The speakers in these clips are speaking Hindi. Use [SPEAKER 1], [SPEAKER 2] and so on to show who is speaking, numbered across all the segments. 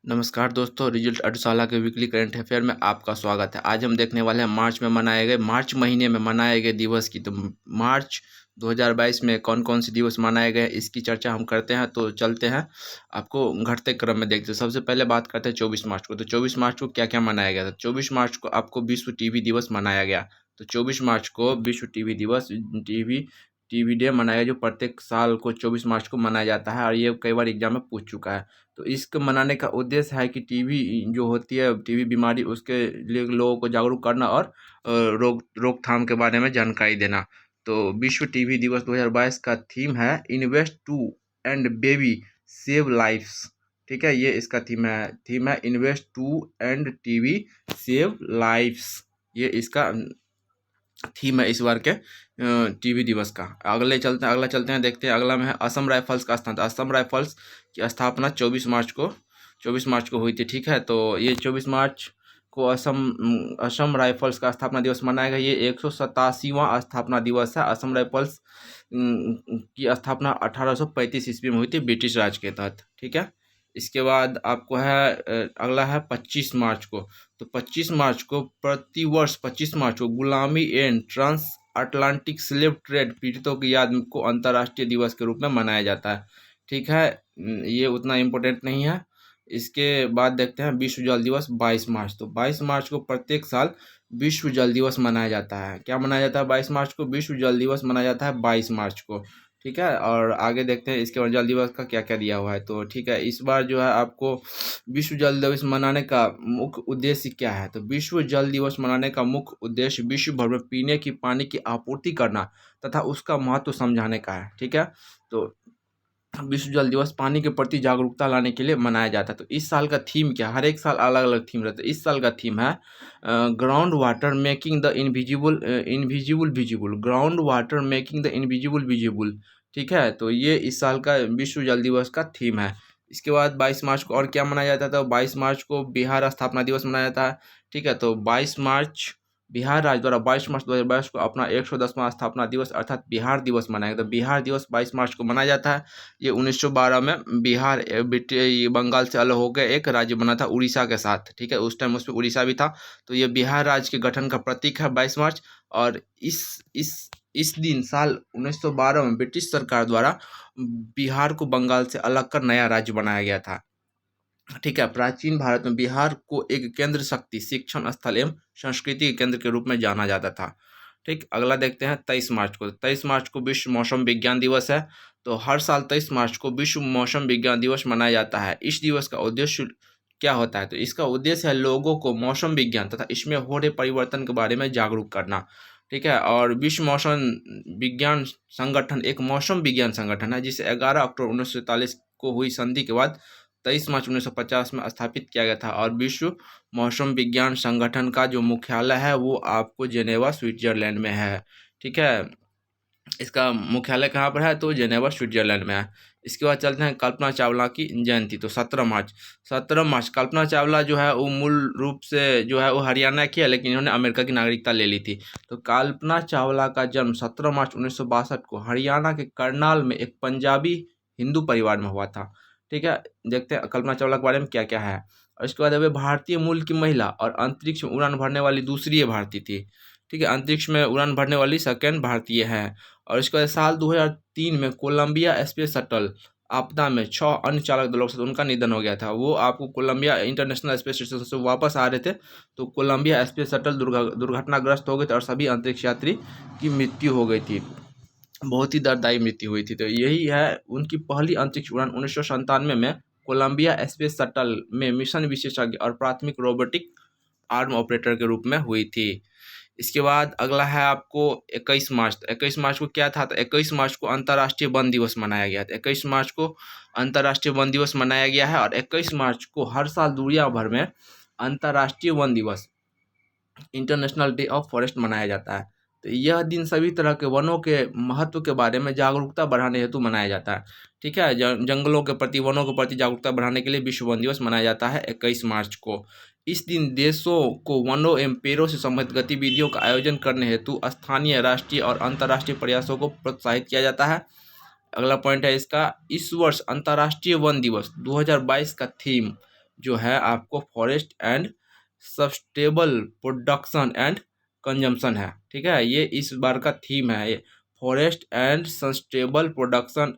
[SPEAKER 1] नमस्कार दोस्तों, रिजल्ट अडुसाला के वीकली करंट अफेयर में आपका स्वागत है। आज हम देखने वाले हैं मार्च महीने में मनाए गए दिवस की। तो मार्च 2022 में कौन-कौन से दिवस मनाए गए इसकी चर्चा हम करते हैं। तो चलते हैं, आपको घटते क्रम में देखते हैं। सबसे पहले बात करते हैं 24 मार्च को। तो 24 मार्च को क्या-क्या मनाया गया था? 24 मार्च को आपको विश्व टीबी दिवस मनाया गया। तो 24 मार्च को विश्व टीबी दिवस टीबी टीबी डे मनाया, जो प्रत्येक साल को 24 मार्च को मनाया जाता है और ये कई बार एग्जाम में पूछ चुका है। तो इसको मनाने का उद्देश्य है कि टीबी जो होती है, टीबी बीमारी, उसके लिए लोगों को जागरूक करना और रोकथाम के बारे में जानकारी देना। तो विश्व टीबी दिवस 2022 का थीम है invest to end TB save lives. ठीक है, ये इसका थीम है invest to end TB save lives. ये इसका थीम है इस बार के टीबी दिवस का। अगला चलते हैं, देखते हैं। अगला में है असम राइफल्स का स्थान। असम राइफल्स की स्थापना 24 मार्च को हुई थी। ठीक है, तो ये 24 मार्च को असम राइफल्स का स्थापना दिवस मनाया गया। ये 187वां स्थापना दिवस है। असम राइफल्स की स्थापना 1835 ईस्वी में हुई थी, ब्रिटिश राज के तहत। ठीक है, इसके बाद आपको है अगला है 25 मार्च को। तो 25 मार्च को प्रतिवर्ष 25 मार्च को गुलामी and transatlantic slave trade पीड़ितों की याद को अंतर्राष्ट्रीय दिवस के रूप में मनाया जाता है। ठीक है, ये उतना इम्पोर्टेंट नहीं है। इसके बाद देखते हैं विश्व जल दिवस 22 मार्च। तो 22 मार्च को प्रत्येक साल विश्व जल दिवस मनाया जाता है। क्या मनाया जाता है 22 मार्च को? विश्व जल दिवस मनाया जाता है 22 मार्च को। ठीक है, और आगे देखते हैं इसके बाद जल दिवस का क्या क्या दिया हुआ है। तो ठीक है, इस बार जो है आपको विश्व जल दिवस मनाने का मुख्य उद्देश्य क्या है? तो विश्व जल दिवस मनाने का मुख्य उद्देश्य विश्व भर में पीने की पानी की आपूर्ति करना तथा उसका महत्व समझाने का है। ठीक है, तो विश्व जल दिवस पानी के प्रति जागरूकता लाने के लिए मनाया जाता है। तो इस साल का थीम क्या? हर एक साल अलग अलग थीम रहता है। इस साल का थीम है ground water making the invisible visible. Ground water making the invisible visible. ठीक है, तो ये इस साल का विश्व जल दिवस का थीम है। इसके बाद 22 मार्च को और क्या मनाया जाता था? 22 मार्च को बिहार स्थापना दिवस मनाया जाता है। ठीक है, तो 22 मार्च बिहार राज्य द्वारा 22 मार्च 2022 को अपना 110वां स्थापना दिवस अर्थात बिहार दिवस मनाया गया। तो बिहार दिवस 22 मार्च को मनाया जाता है। ये 1912 में बिहार ये बंगाल से अलग होकर एक राज्य बना था उड़ीसा के साथ। ठीक है, उस टाइम उसमें उड़ीसा भी था। तो ये बिहार राज्य के गठन का प्रतीक है 22 मार्च। और इस दिन साल 1912 में ब्रिटिश सरकार द्वारा बिहार को बंगाल से अलग कर नया राज्य बनाया गया था। ठीक है, प्राचीन भारत में बिहार को एक केंद्र शक्ति, शिक्षण स्थल एवं संस्कृति के केंद्र के रूप में जाना जाता था। ठीक, अगला देखते हैं 23 मार्च को। 23 मार्च को विश्व मौसम विज्ञान दिवस है। तो हर साल 23 मार्च को विश्व मौसम विज्ञान दिवस मनाया जाता है। इस दिवस का उद्देश्य क्या होता है? तो इसका उद्देश्य है लोगों को मौसम विज्ञान तथा इसमें हो रहे परिवर्तन के बारे में जागरूक करना। ठीक है, और विश्व मौसम विज्ञान संगठन एक मौसम विज्ञान संगठन है जिसे 11 अक्टूबर 1947 को हुई संधि के बाद 23 मार्च 1950 में स्थापित किया गया था। और विश्व मौसम विज्ञान संगठन का जो मुख्यालय है वो आपको जेनेवा स्विट्जरलैंड में है। ठीक है, इसका मुख्यालय कहाँ पर है? तो जेनेवा स्विट्जरलैंड में है। इसके बाद चलते हैं कल्पना चावला की जयंती। तो 17 मार्च कल्पना चावला जो है वो मूल रूप से जो है वो हरियाणा की है, लेकिन इन्होंने अमेरिका की नागरिकता ले ली थी। तो कल्पना चावला का जन्म 17 मार्च 1962 को हरियाणा के करनाल में एक पंजाबी हिंदू परिवार में हुआ था। ठीक है, देखते हैं कल्पना चावला के बारे में क्या क्या है। और इसके बाद वे भारतीय मूल की महिला और अंतरिक्ष में उड़ान भरने वाली दूसरी भारतीय थी। ठीक है, अंतरिक्ष में उड़ान भरने वाली सेकेंड भारतीय है। और इसके बाद साल 2003 में कोलंबिया स्पेस शटल आपदा में 6 अन्य चालक दलों के साथ उनका निधन हो गया था। वो आपको कोलंबिया इंटरनेशनल स्पेस स्टेशन से वापस आ रहे थे, तो कोलंबिया स्पेस शटल दुर्घटनाग्रस्त हो गए थे और सभी अंतरिक्ष यात्री की मृत्यु हो गई थी। बहुत ही दर्ददायी मृत्यु हुई थी। तो यही है उनकी पहली अंतरिक्ष उड़ान 1997 में कोलंबिया स्पेस शटल में मिशन विशेषज्ञ और प्राथमिक रोबोटिक आर्म ऑपरेटर के रूप में हुई थी। इसके बाद अगला है आपको 21 मार्च। तो 21 मार्च को क्या था? तो 21 मार्च को अंतर्राष्ट्रीय वन दिवस मनाया गया था। 21 मार्च को अंतर्राष्ट्रीय वन दिवस मनाया गया है। और 21 मार्च को हर साल दुनिया भर में अंतर्राष्ट्रीय वन दिवस, इंटरनेशनल डे ऑफ फॉरेस्ट मनाया जाता है। तो यह दिन सभी तरह के वनों के महत्व के बारे में जागरूकता बढ़ाने हेतु मनाया जाता है। ठीक है, जंगलों के प्रति, वनों के प्रति जागरूकता बढ़ाने के लिए विश्व वन दिवस मनाया जाता है 21 मार्च को। इस दिन देशों को वनों एवं पेड़ों से संबंधित गतिविधियों का आयोजन करने हेतु स्थानीय, राष्ट्रीय और अंतर्राष्ट्रीय प्रयासों को प्रोत्साहित किया जाता है। अगला पॉइंट है इसका, इस वर्ष अंतर्राष्ट्रीय वन दिवस 2022 का थीम जो है आपको forest and sustainable production and consumption है। ठीक है, ये इस बार का थीम है, ये forest and sustainable production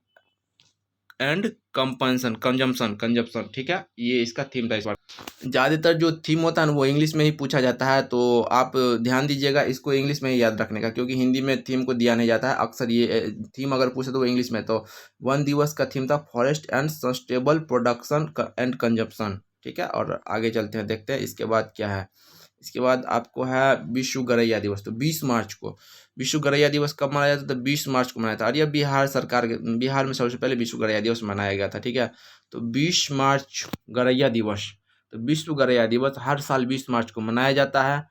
[SPEAKER 1] and कंपनसन कंजम्पशन कंजम्पशन। ठीक है, ये इसका थीम था इस बार। ज़्यादातर जो थीम होता है ना वो इंग्लिश में ही पूछा जाता है, तो आप ध्यान दीजिएगा इसको इंग्लिश में ही याद रखने का, क्योंकि हिंदी में थीम को दिया नहीं जाता है अक्सर। ये थीम अगर पूछे तो वो इंग्लिश में। तो वन दिवस का थीम था forest and sustainable production and consumption. ठीक है, और आगे चलते हैं, देखते हैं इसके बाद क्या है। इसके बाद आपको है विश्व गौरैया दिवस। तो 20 मार्च को विश्व गौरैया दिवस कब मनाया जाता था? तो 20 मार्च को मनाया था। और यह बिहार सरकार बिहार में सबसे पहले विश्व गौरैया दिवस मनाया गया था। ठीक है, तो 20 मार्च गौरैया दिवस। तो विश्व गौरैया दिवस हर साल 20 मार्च को मनाया जाता है।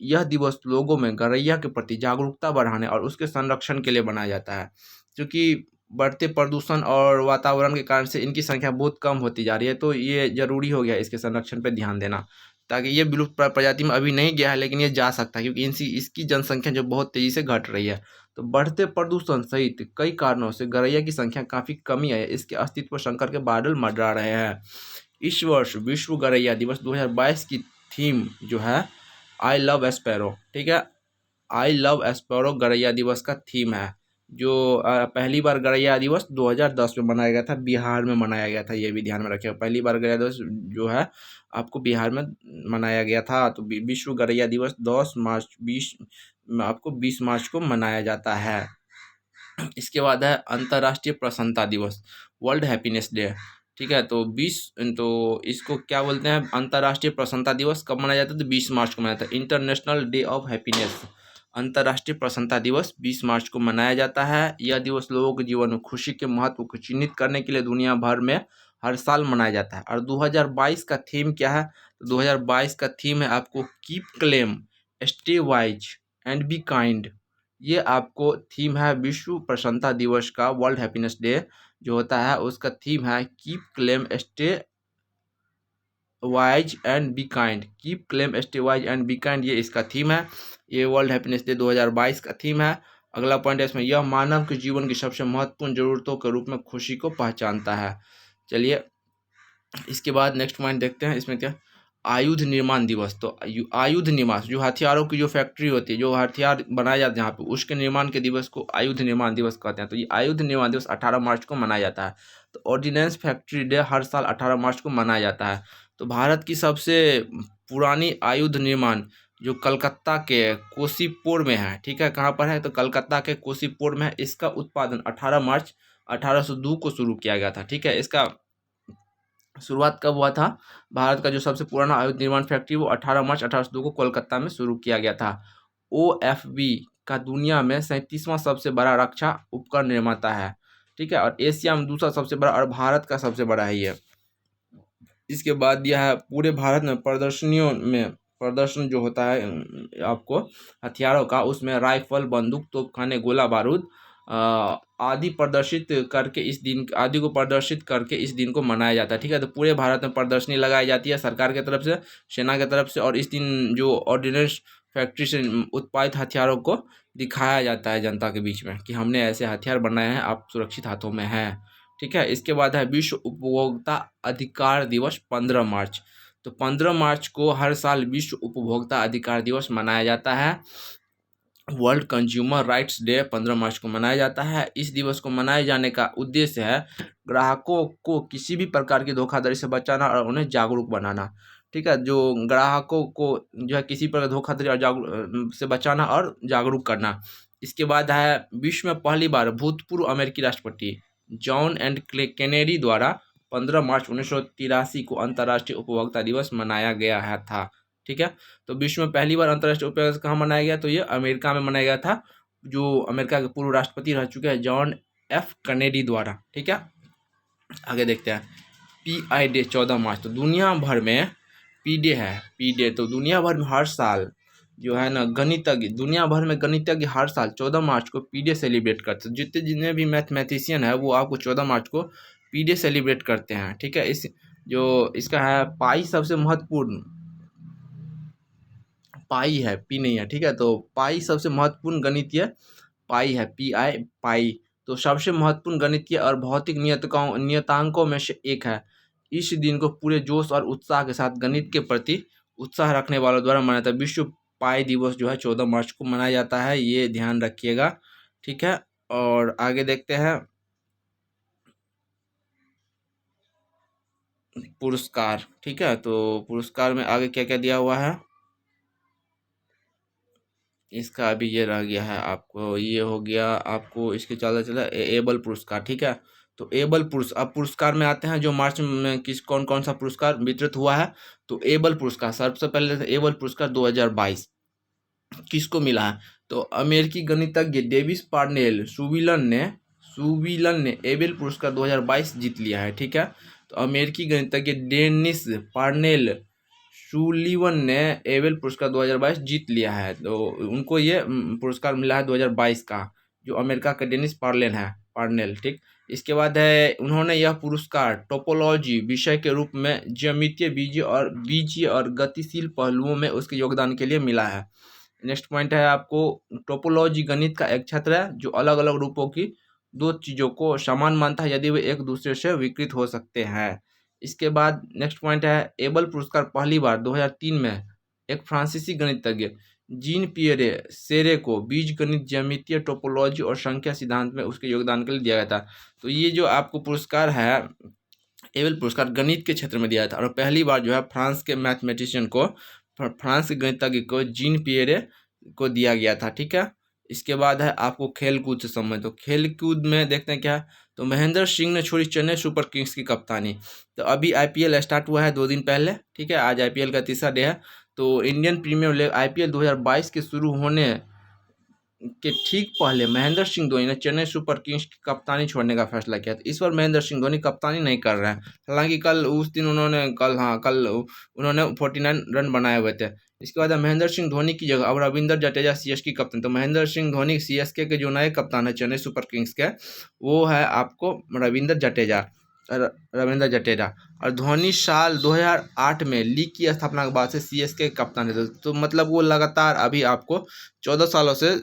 [SPEAKER 1] यह दिवस लोगों में गौरैया के प्रति जागरूकता बढ़ाने और उसके संरक्षण के लिए बनाया जाता है, क्योंकि बढ़ते प्रदूषण और वातावरण के कारण से इनकी संख्या बहुत कम होती जा रही है। तो ये जरूरी हो गया इसके संरक्षण पर ध्यान देना, ताकि ये विलुप्त प्रजाति में अभी नहीं गया है, लेकिन ये जा सकता है, क्योंकि इनकी इसकी जनसंख्या जो बहुत तेजी से घट रही है। तो बढ़ते प्रदूषण सहित कई कारणों से गौरैया की संख्या काफी कमी है। इसके अस्तित्व पर संकट के बादल मंडरा रहे हैं। इस वर्ष विश्व गौरैया दिवस 2022 की थीम जो है आई लव स्पैरो। ठीक है, आई लव स्पैरो गौरैया दिवस का थीम है। जो पहली बार गौरैया दिवस 2010 में मनाया गया था, बिहार में मनाया गया था, ये भी ध्यान में रखिएगा। पहली बार गौरैया दिवस जो है आपको बिहार में मनाया गया था। तो विश्व गौरैया दिवस 20 मार्च को मनाया जाता है। इसके बाद है अंतर्राष्ट्रीय प्रसन्नता दिवस, वर्ल्ड हैप्पीनेस डे। ठीक है, तो इसको क्या बोलते हैं? अंतर्राष्ट्रीय प्रसन्नता दिवस कब मनाया जाता है? तो 20 मार्च को मनाया जाता है, इंटरनेशनल डे ऑफ हैप्पीनेस। अंतर्राष्ट्रीय प्रसन्नता दिवस 20 मार्च को मनाया जाता है। यह दिवस लोगों के जीवन में खुशी के महत्व को चिन्हित करने के लिए दुनिया भर में हर साल मनाया जाता है। और 2022 का थीम क्या है? तो 2022 का थीम है आपको keep calm, stay wise and be kind. ये आपको थीम है विश्व प्रसन्नता दिवस का, वर्ल्ड हैप्पीनेस डे जो होता है उसका थीम है keep calm stay wise and be kind. Keep calm stay wise and be kind, ये इसका थीम है। ये वर्ल्ड हैप्पीनेस डे 2022 का थीम है। अगला पॉइंट है इसमें, यह मानव के जीवन की सबसे महत्वपूर्ण जरूरतों के रूप में खुशी को पहचानता है। चलिए इसके बाद नेक्स्ट पॉइंट देखते हैं, इसमें क्या? आयुध निर्माण दिवस। तो आयुध निर्माण जो हथियारों की जो फैक्ट्री होती है, जो हथियार बनाए जाते हैं यहाँ पे, उसके निर्माण के दिवस को आयुध निर्माण दिवस कहते हैं। तो ये आयुध निर्माण दिवस 18 मार्च को मनाया जाता है। तो ऑर्डिनेंस फैक्ट्री डे हर साल 18 मार्च को मनाया जाता है। तो भारत की सबसे पुरानी आयुध निर्माण जो कलकत्ता के कोसीपुर में है। ठीक है, कहाँ पर है? तो कलकत्ता के कोसीपुर में है। इसका उत्पादन 18 मार्च 1802 को शुरू किया गया था। ठीक है, इसका शुरुआत कब हुआ था? भारत का जो सबसे पुराना आयुध निर्माण फैक्ट्री वो 18 मार्च 1802 को कोलकाता में शुरू किया गया था। OFB का दुनिया में 37वां सबसे बड़ा रक्षा उपकरण निर्माता है। ठीक है, और एशिया में दूसरा सबसे बड़ा और भारत का सबसे बड़ा है ये। इसके बाद यह है पूरे भारत में प्रदर्शनियों में प्रदर्शन जो होता है आपको हथियारों का, उसमें राइफल, बंदूक, तोपखाने, गोला बारूद आदि प्रदर्शित करके इस दिन आदि को प्रदर्शित करके इस दिन को मनाया जाता है। ठीक है, तो पूरे भारत में प्रदर्शनी लगाई जाती है सरकार की तरफ से, सेना की तरफ से, और इस दिन जो ऑर्डिनेंस फैक्ट्री से उत्पादित हथियारों को दिखाया जाता है जनता के बीच में कि हमने ऐसे हथियार बनाए हैं, आप सुरक्षित हाथों में हैं। ठीक है, इसके बाद है विश्व उपभोक्ता अधिकार दिवस 15 मार्च। तो 15 मार्च को हर साल विश्व उपभोक्ता अधिकार दिवस मनाया जाता है। वर्ल्ड कंज्यूमर राइट्स डे 15 मार्च को मनाया जाता है। इस दिवस को मनाए जाने का उद्देश्य है ग्राहकों को किसी भी प्रकार की धोखाधड़ी से बचाना और उन्हें जागरूक बनाना। ठीक है, जो ग्राहकों को जो है किसी प्रकार धोखाधड़ी और जागरूक से बचाना और जागरूक करना। इसके बाद है विश्व में पहली बार भूतपूर्व अमेरिकी राष्ट्रपति जॉन एंड कैनेडी द्वारा 15 मार्च 1983 को अंतर्राष्ट्रीय उपभोक्ता दिवस मनाया गया है था। ठीक है, तो विश्व में पहली बार अंतर्राष्ट्रीय उपभोक्ता दिवस कहाँ मनाया गया? तो ये अमेरिका में मनाया गया था, जो अमेरिका के पूर्व राष्ट्रपति रह चुके हैं जॉन एफ कैनेडी द्वारा। ठीक है, आगे देखते हैं PI डे 14 मार्च। तो दुनिया भर में पी डे है, पी डे। तो दुनिया भर में हर साल जो है ना गणितज्ञ, दुनिया भर में गणितज्ञ हर साल 14 मार्च को पी डे सेलिब्रेट करते हैं। जितने भी मैथमेटिशियन है वो आपको 14 मार्च को पी डे सेलिब्रेट करते हैं। ठीक है, इसका है पाई सबसे महत्वपूर्ण, पाई है, पी नहीं है। ठीक है, तो पाई सबसे महत्वपूर्ण गणितीय पाई है, PI पाई। तो सबसे महत्वपूर्ण गणितीय और भौतिक नियतांकों में से एक है। इस दिन को पूरे जोश और उत्साह के साथ गणित के प्रति उत्साह रखने वालों द्वारा मनाया जाता है। विश्व पाई दिवस जो है 14 मार्च को मनाया जाता है, ये ध्यान रखिएगा। ठीक है, और आगे देखते हैं पुरस्कार। ठीक है, तो पुरस्कार में आगे क्या क्या दिया हुआ है इसका अभी ये रह गया है आपको, ये हो गया आपको इसके चलते चला एबल पुरस्कार। ठीक है, तो एबल पुरस्कार, अब पुरस्कार में आते हैं जो मार्च में किस कौन कौन सा पुरस्कार वितरित हुआ है। तो एबल पुरस्कार सबसे पहले एबल पुरस्कार 2022 किसको मिला है, तो अमेरिकी गणितज्ञ डेविस सुविलन ने एबेल पुरस्कार 2022 जीत लिया है। ठीक है, तो अमेरिकी गणितज्ञ डेनिस पार्नेल सुलिवन ने एबेल पुरस्कार 2022 जीत लिया है। तो उनको ये पुरस्कार मिला है 2022 का, जो अमेरिका के डेनिस पार्नेल। ठीक, इसके बाद है उन्होंने यह पुरस्कार टोपोलॉजी विषय के रूप में ज्यामितीय बीजीय और गतिशील पहलुओं में उसके योगदान के लिए मिला है। नेक्स्ट पॉइंट है आपको, टोपोलॉजी गणित का एक क्षेत्र है जो अलग अलग रूपों की दो चीज़ों को समान मानता है यदि वे एक दूसरे से विकृत हो सकते हैं। इसके बाद नेक्स्ट पॉइंट है, एबल पुरस्कार पहली बार 2003 में एक फ्रांसीसी गणितज्ञ जीन पियरे सेरे को बीज गणित ज्यामितीय टोपोलॉजी और संख्या सिद्धांत में उसके योगदान के लिए दिया गया था। तो ये जो आपको पुरस्कार है एबल पुरस्कार गणित के क्षेत्र में दिया था, और पहली बार जो है फ्रांस के मैथमेटिशियन को, फ्रांस के गणितज्ञ को जीन पियरे को दिया गया था। ठीक है, इसके बाद है आपको खेल कूद से संबंधित। तो खेल कूद में देखते हैं क्या है, तो महेंद्र सिंह ने छोड़ी चेन्नई सुपर किंग्स की कप्तानी। तो अभी आईपीएल स्टार्ट हुआ है 2 दिन पहले। ठीक है, आज आईपीएल का तीसरा डे है। तो इंडियन प्रीमियर लीग आईपीएल 2022 के शुरू होने के ठीक पहले महेंद्र सिंह धोनी ने चेन्नई सुपर किंग्स की कप्तानी छोड़ने का फैसला किया था। इस बार महेंद्र सिंह धोनी कप्तानी नहीं कर रहे हैं, हालांकि कल उन्होंने 49 रन बनाए हुए थे। इसके बाद महेंद्र सिंह धोनी की जगह अब रविंद्र जडेजा सीएसके कप्तान। तो महेंद्र सिंह धोनी सीएसके के जो नए कप्तान है चेन्नई सुपर किंग्स के, वो है आपको रविंद्र जडेजा। और धोनी साल 2008 में लीग की स्थापना के बाद से सीएसके के कप्तान है। तो मतलब वो लगातार अभी आपको 14 सालों से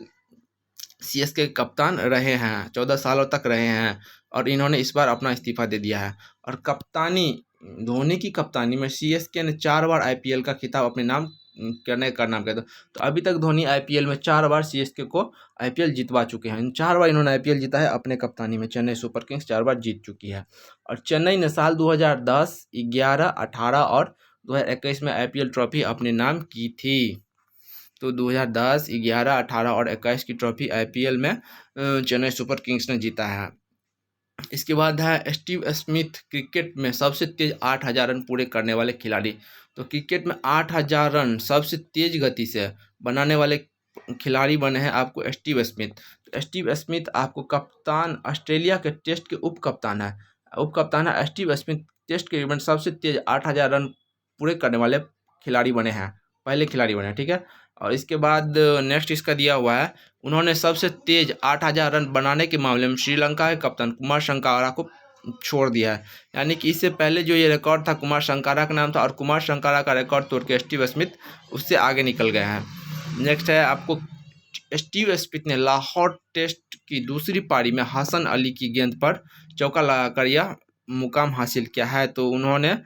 [SPEAKER 1] सीएसके के कप्तान रहे हैं, 14 सालों तक रहे हैं, और इन्होंने इस बार अपना इस्तीफा दे दिया है। और कप्तानी, धोनी की कप्तानी में सीएसके ने 4 बार आईपीएल का खिताब अपने नाम किया था। तो अभी तक धोनी आईपीएल में 4 बार सीएसके को आईपीएल जितवा चुके हैं। 4 बार इन्होंने आईपीएल जीता है अपने कप्तानी में। चेन्नई सुपर किंग्स 4 बार जीत चुकी है। और चेन्नई ने साल 2010, 11, 18 और 2021 में आईपीएल ट्रॉफी अपने नाम की थी। तो 2010, 11, 18 और 21 की ट्रॉफी आईपीएल में चेन्नई सुपर किंग्स ने जीता है। इसके बाद है स्टीव स्मिथ, क्रिकेट में सबसे तेज 8000 रन पूरे करने वाले खिलाड़ी। तो क्रिकेट में 8000 रन सबसे तेज गति से बनाने वाले खिलाड़ी बने हैं आपको स्टीव स्मिथ। तो स्टीव स्मिथ आपको कप्तान, ऑस्ट्रेलिया के टेस्ट के उप कप्तान है स्टीव स्मिथ। टेस्ट के इवेंट सबसे तेज 8000 रन पूरे करने वाले खिलाड़ी बने हैं, पहले खिलाड़ी बने हैं। ठीक है, और इसके बाद नेक्स्ट इसका दिया हुआ है, उन्होंने सबसे तेज 8000 रन बनाने के मामले में श्रीलंका के कप्तान कुमार संगकारा को छोड़ दिया है। यानी कि इससे पहले जो ये रिकॉर्ड था कुमार संगकारा का नाम था, और कुमार संगकारा का रिकॉर्ड तोड़ के स्टीव स्मिथ उससे आगे निकल गए हैं। नेक्स्ट है आपको, स्टीव स्मिथ ने लाहौर टेस्ट की दूसरी पारी में हसन अली की गेंद पर चौका लगाकर यह मुकाम हासिल किया है। तो उन्होंने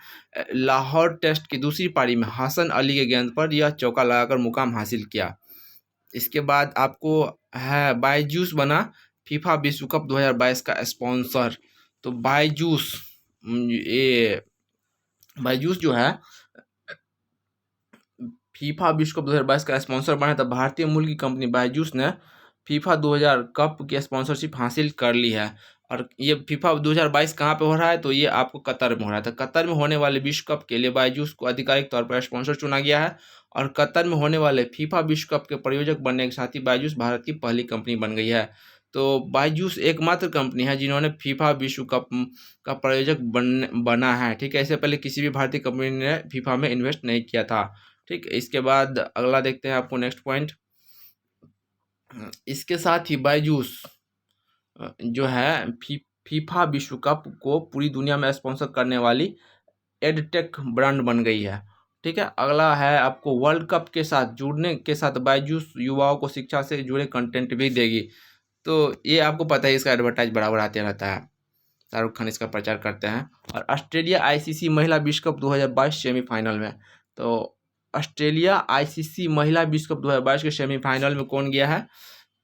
[SPEAKER 1] लाहौर टेस्ट की दूसरी पारी में हसन अली के गेंद पर यह चौका लगाकर मुकाम हासिल किया। इसके बाद आपको है बायजूस बना फीफा विश्व कप 2022 का स्पॉन्सर। तो बायजूस जो है फीफा विश्व कप 2022 का स्पॉन्सर बना था। भारतीय मूल की कंपनी बायजूस ने फीफा 2000 कप की स्पॉन्सरशिप हासिल कर ली है। और ये फीफा 2022 कहाँ पे हो रहा है, तो ये आपको कतर में हो रहा था। कतर में होने वाले विश्व कप के लिए बायजूस को आधिकारिक तौर पर स्पॉन्सर चुना गया है। और कतर में होने वाले फीफा विश्व कप के प्रायोजक बनने के साथ ही बायजूस भारत की पहली कंपनी बन गई है। तो बायजूस एकमात्र कंपनी है जिन्होंने फीफा विश्व कप का प्रायोजक बना है। ठीक है, इससे पहले किसी भी भारतीय कंपनी ने फीफा में इन्वेस्ट नहीं किया था। ठीक, इसके बाद अगला देखते हैं आपको नेक्स्ट पॉइंट। इसके साथ ही बायजूस जो है फीफा विश्व कप को पूरी दुनिया में स्पॉन्सर करने वाली एडटेक ब्रांड बन गई है। ठीक है, अगला है आपको, वर्ल्ड कप के साथ जुड़ने के साथ बायजूस युवाओं को शिक्षा से जुड़े कंटेंट भी देगी। तो ये आपको पता है, इसका एडवर्टाइज बराबर आते रहता है। शाहरुख खान इसका प्रचार करते हैं। और ऑस्ट्रेलिया आईसीसी महिला विश्व कप 2022 सेमीफाइनल में, तो ऑस्ट्रेलिया आईसीसी महिला विश्व कप 2022 के सेमीफाइनल में कौन गया है?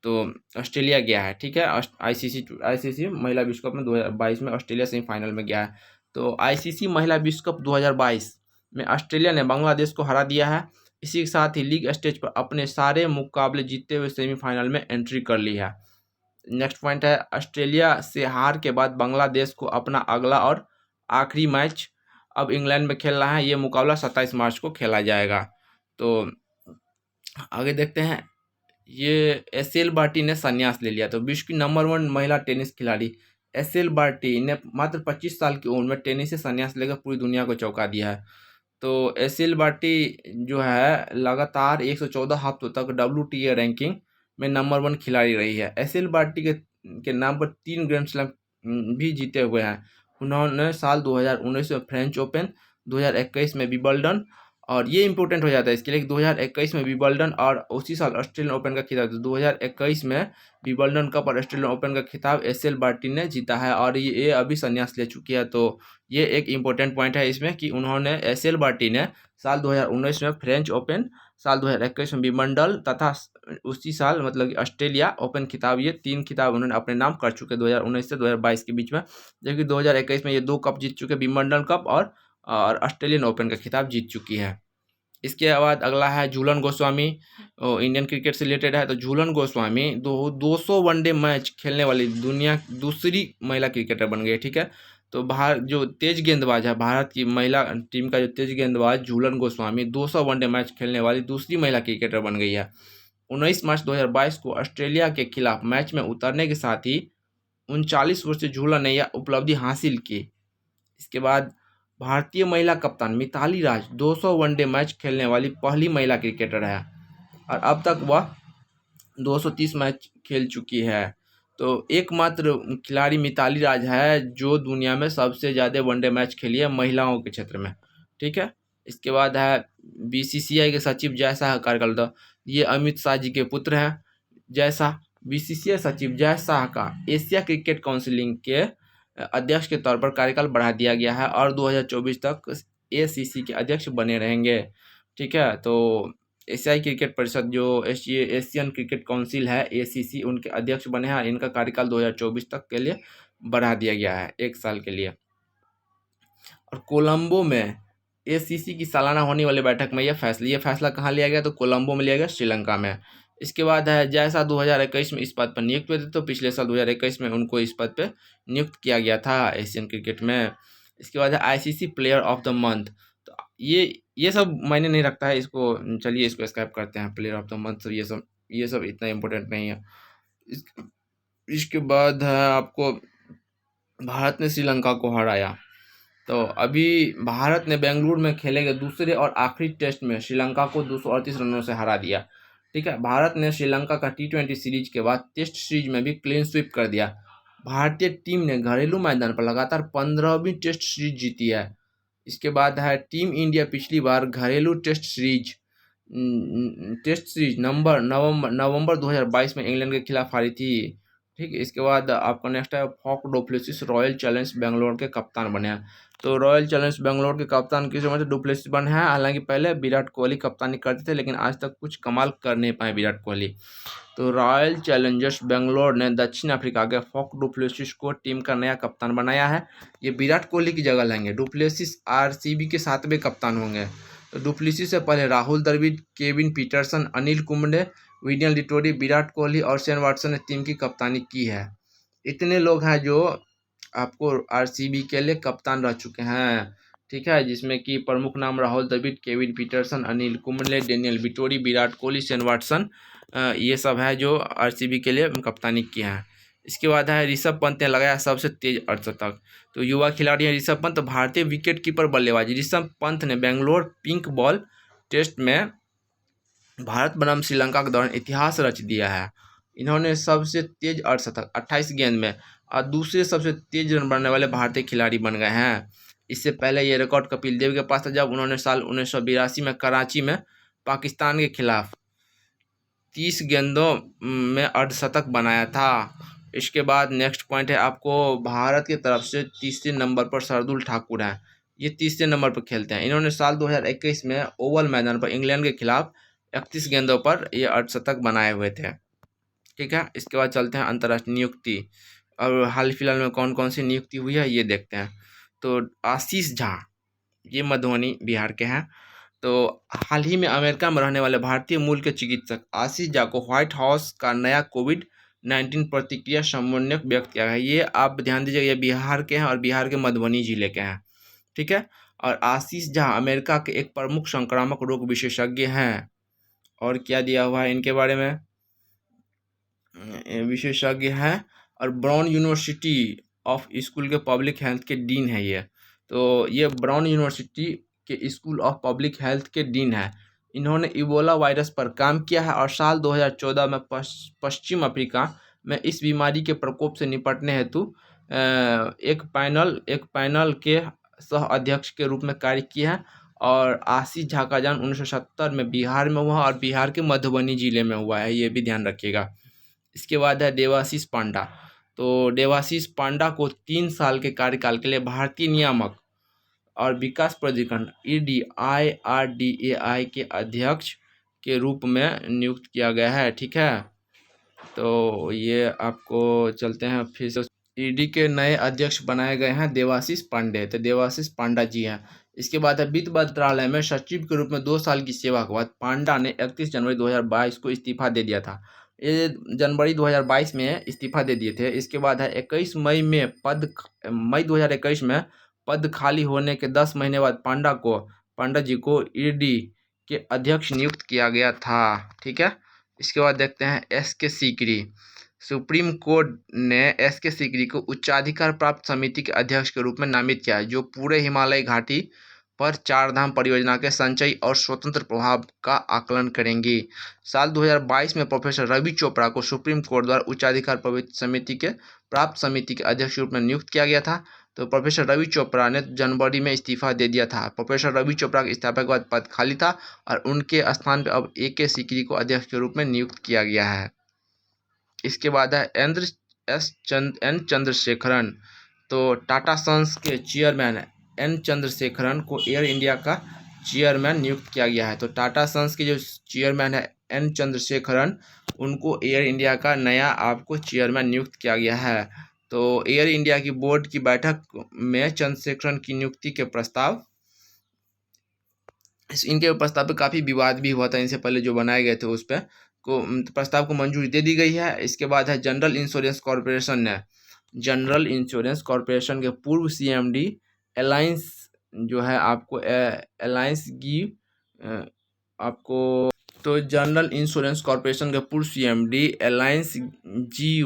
[SPEAKER 1] तो ऑस्ट्रेलिया गया है। ठीक है, आईसीसी महिला विश्व कप में 2022 में ऑस्ट्रेलिया सेमीफाइनल में गया है। तो आईसीसी महिला विश्व कप 2022 में ऑस्ट्रेलिया ने बांग्लादेश को हरा दिया है। इसी के साथ ही लीग स्टेज पर अपने सारे मुकाबले जीतते हुए सेमीफाइनल में एंट्री कर ली है। नेक्स्ट पॉइंट है, ऑस्ट्रेलिया से हार के बाद बांग्लादेश को अपना अगला और आखिरी मैच अब इंग्लैंड में खेल रहा है। ये मुकाबला 27 मार्च को खेला जाएगा। तो आगे देखते हैं, ये एसएल बार्टी ने संन्यास ले लिया। तो विश्व की नंबर 1 महिला टेनिस खिलाड़ी एसएल बार्टी ने मात्र 25 साल की उम्र में टेनिस से संन्यास लेकर पूरी दुनिया को चौंका दिया है। तो एसएल बार्टी जो है लगातार 114 हफ्तों तक WTA रैंकिंग में नंबर 1 खिलाड़ी रही है। एसएल बार्टी के नाम पर 3 ग्रैंड स्लैम भी जीते हुए हैं। उन्होंने साल 2019 में फ्रेंच ओपन, 2021 में विंबलडन, और ये इंपॉर्टेंट हो जाता है इसके लिए कि 2021 में विंबलडन और उसी साल ऑस्ट्रेलियन ओपन का खिताब, 2021 में विंबलडन कप और ऑस्ट्रेलियन ओपन का खिताब एसएल बार्टी ने जीता है और ये अभी संन्यास ले चुकी है। तो ये एक इम्पोर्टेंट पॉइंट है इसमें कि उन्होंने एसएल बार्टी ने साल 2019 में फ्रेंच ओपन, साल 2021 में विंबलडन तथा उसी साल मतलब ऑस्ट्रेलिया ओपन खिताब, ये 3 खिताब उन्होंने अपने नाम कर चुके 2019 से 2022 के बीच में। जबकि 2021 में ये 2 कप जीत चुके, विंबलडन कप और ऑस्ट्रेलियन ओपन का खिताब जीत चुकी है। इसके बाद अगला है झूलन गोस्वामी, इंडियन क्रिकेट से रिलेटेड है। तो झूलन गोस्वामी 200 वनडे मैच खेलने वाली दुनिया की दूसरी महिला क्रिकेटर बन गई। ठीक है, तो जो तेज गेंदबाज है, भारत की महिला टीम का जो तेज गेंदबाज झूलन गोस्वामी 200 वनडे मैच खेलने वाली दूसरी महिला क्रिकेटर बन गई है। 19 मार्च 2022 को ऑस्ट्रेलिया के खिलाफ मैच में उतरने के साथ ही 39 वर्षीय झूलन ने यह उपलब्धि हासिल की। इसके बाद भारतीय महिला कप्तान मिताली राज 200 वनडे मैच खेलने वाली पहली महिला क्रिकेटर है और अब तक वह 230 मैच खेल चुकी है। तो एकमात्र खिलाड़ी मिताली राज है जो दुनिया में सबसे ज़्यादा वनडे मैच खेली है महिलाओं के क्षेत्र में। ठीक है, इसके बाद है बीसीसीआई के सचिव जय शाह का कार्यकाल। था ये अमित शाह जी के पुत्र हैं जय शाह। बीसीसीआई सचिव जय शाह का एशिया क्रिकेट काउंसिलिंग के अध्यक्ष के तौर पर कार्यकाल बढ़ा दिया गया है और 2024 तक एसीसी के अध्यक्ष बने रहेंगे। ठीक है, तो एशियाई क्रिकेट परिषद जो एशियन क्रिकेट काउंसिल है एसीसी, उनके अध्यक्ष बने हैं। इनका कार्यकाल 2024 तक के लिए बढ़ा दिया गया है 1 साल के लिए। और कोलंबो में एसीसी की सालाना होने वाली बैठक में यह फैसला कहाँ लिया गया? तो कोलंबो में लिया गया, श्रीलंका में। इसके बाद है जैसा 2021 में इस पद पर नियुक्त हुए थे, तो पिछले साल 2021 में उनको इस पद पर नियुक्त किया गया था एशियन क्रिकेट में। इसके बाद है ICC player of the month. तो ये सब मायने नहीं रखता है, इसको चलिए इसको स्किप करते हैं, प्लेयर ऑफ द मंथ ये सब इतना इम्पोर्टेंट नहीं है। इसके बाद है आपको भारत ने श्रीलंका को हराया। तो अभी भारत ने बेंगलुरु में खेले गए दूसरे और आखिरी टेस्ट में श्रीलंका को 238 रनों से हरा दिया। ठीक है, भारत ने श्रीलंका का T20 सीरीज के बाद टेस्ट सीरीज में भी क्लीन स्वीप कर दिया। भारतीय टीम ने घरेलू मैदान पर लगातार 15वीं टेस्ट सीरीज जीती है। इसके बाद है टीम इंडिया पिछली बार घरेलू टेस्ट सीरीज नवंबर 2022 में इंग्लैंड के खिलाफ हारी थी। ठीक है, इसके बाद आपका नेक्स्ट है Faf du Plessis Royal Challengers Bangalore के कप्तान बने हैं। तो रॉयल चैलेंज बेंगलोर के कप्तान किस समय से डुप्लेसिस बने हैं। हालांकि पहले विराट कोहली कप्तानी करते थे लेकिन आज तक कुछ कमाल कर नहीं पाए विराट कोहली। तो रॉयल चैलेंजर्स बेंगलोर ने दक्षिण अफ्रीका के फॉक डुप्लेसिस को टीम का नया कप्तान बनाया है। ये विराट कोहली की जगह लेंगे। डुप्लेसिस आरसीबी के 7वें कप्तान होंगे। तो डुप्लेसिस से पहले Rahul Dravid, Kevin Pietersen, Anil Kumble, William लिटोरी, विराट कोहली और शेन वाटसन ने टीम की कप्तानी की है। इतने लोग हैं जो आपको आरसीबी के लिए कप्तान रह चुके हैं। ठीक है, जिसमें कि प्रमुख नाम Rahul Dravid, Kevin Pietersen, Anil Kumble, Daniel Vettori, Virat Kohli, Shane Watson, ये सब है जो आरसीबी के लिए कप्तानी किए हैं। इसके बाद है ऋषभ पंत ने लगाया सबसे तेज अर्धशतक। तो युवा खिलाड़ी हैं ऋषभ पंत। भारतीय विकेट कीपर बल्लेबाज ऋषभ पंत ने बेंगलोर पिंक बॉल टेस्ट में भारत बनाम श्रीलंका के दौरान इतिहास रच दिया है। इन्होंने सबसे तेज अर्धशतक 28 गेंद में और दूसरे सबसे तेज रन बनाने वाले भारतीय खिलाड़ी बन गए हैं। इससे पहले ये रिकॉर्ड कपिल देव के पास था जब उन्होंने साल 1982 में कराची में पाकिस्तान के खिलाफ 30 गेंदों में अर्धशतक बनाया था। इसके बाद नेक्स्ट पॉइंट है आपको, भारत की तरफ से तीसरे नंबर पर शार्दुल ठाकुर हैं। ये तीसरे नंबर पर खेलते हैं। इन्होंने साल 2021 में ओवल मैदान पर इंग्लैंड के खिलाफ 31 गेंदों पर ये अर्धशतक बनाए हुए थे। ठीक है, इसके बाद चलते हैं अंतर्राष्ट्रीय नियुक्ति। और हाल फिलहाल में कौन कौन सी नियुक्ति हुई है ये देखते हैं। तो आशीष झा, ये मधुबनी बिहार के हैं। तो हाल ही में अमेरिका में रहने वाले भारतीय मूल के चिकित्सक आशीष झा को व्हाइट हाउस का नया कोविड-19 प्रतिक्रिया समन्वयक व्यक्त किया है। ये आप ध्यान दीजिएगा, ये बिहार के हैं और बिहार के मधुबनी जिले के हैं। ठीक है, और आशीष झा अमेरिका के एक प्रमुख संक्रामक रोग विशेषज्ञ हैं। और क्या दिया हुआ है इनके बारे में, विशेषज्ञ हैं और ब्राउन यूनिवर्सिटी ऑफ स्कूल के पब्लिक हेल्थ के डीन है ये। तो ये ब्राउन यूनिवर्सिटी के स्कूल ऑफ पब्लिक हेल्थ के डीन है। इन्होंने इबोला वायरस पर काम किया है और साल 2014 में पश्चिम अफ्रीका में इस बीमारी के प्रकोप से निपटने हेतु एक पैनल के सह अध्यक्ष के रूप में कार्य किया है। और आशीष झा का जन्म 1970 में बिहार में हुआ और बिहार के मधुबनी जिले में हुआ है, ये भी ध्यान रखिएगा। इसके बाद है देवाशीष पांडा। तो देवाशीष पांडा को 3 साल के कार्यकाल के लिए भारतीय नियामक और विकास प्राधिकरण IRDAI के अध्यक्ष के रूप में नियुक्त किया गया है। ठीक है, तो ये आपको चलते हैं फिर से। ईडी के नए अध्यक्ष बनाए गए हैं देवाशीष पांडे, तो देवाशीष पांडा जी हैं। इसके बाद है वित्त मंत्रालय में सचिव के रूप में 2 साल की सेवा के बाद पांडा ने 31 जनवरी 2022 को इस्तीफा दे दिया था। ये जनवरी 2022 में इस्तीफा दे दिए थे। इसके बाद है 21 मई 2021 में पद खाली होने के 10 महीने बाद पांडा जी को ईडी के अध्यक्ष नियुक्त किया गया था। ठीक है, इसके बाद देखते हैं SK सीकरी। सुप्रीम कोर्ट ने SK सीकरी को उच्चाधिकार प्राप्त समिति के अध्यक्ष के रूप में नामित किया है, जो पूरे हिमालय घाटी पर चारधाम परियोजना के संचयी और स्वतंत्र प्रभाव का आकलन करेंगी। साल 2022 में प्रोफेसर रवि चोपड़ा को सुप्रीम कोर्ट द्वारा उच्चाधिकार प्राप्त समिति के अध्यक्ष के रूप में नियुक्त किया गया था। तो प्रोफेसर रवि चोपड़ा ने जनवरी में इस्तीफा दे दिया था। प्रोफेसर रवि चोपड़ा के इस्तीफा के बाद पद खाली था और उनके स्थान पर अब AK सीकरी को अध्यक्ष के रूप में नियुक्त किया गया है। इसके बाद है N चंद्रशेखरन। तो टाटा सन्स के चेयरमैन N चंद्रशेखरन को एयर इंडिया का चेयरमैन नियुक्त किया गया है। तो टाटा सन्स के जो चेयरमैन है N चंद्रशेखरन, उनको एयर इंडिया का नया आपको चेयरमैन नियुक्त किया गया है। तो एयर इंडिया की बोर्ड की बैठक में चंद्रशेखरन की नियुक्ति के इनके प्रस्ताव पे काफ़ी विवाद भी हुआ था। इनसे पहले जो बनाए गए थे उस पर प्रस्ताव को मंजूरी दे दी गई है। इसके बाद है जनरल इंश्योरेंस कॉरपोरेशन ने, जनरल इंश्योरेंस कॉरपोरेशन के पूर्व CMD अलायंस जो है आपको अलायंस गी आपको तो जनरल इंश्योरेंस कॉरपोरेशन के पूर्व CMD अलायंस G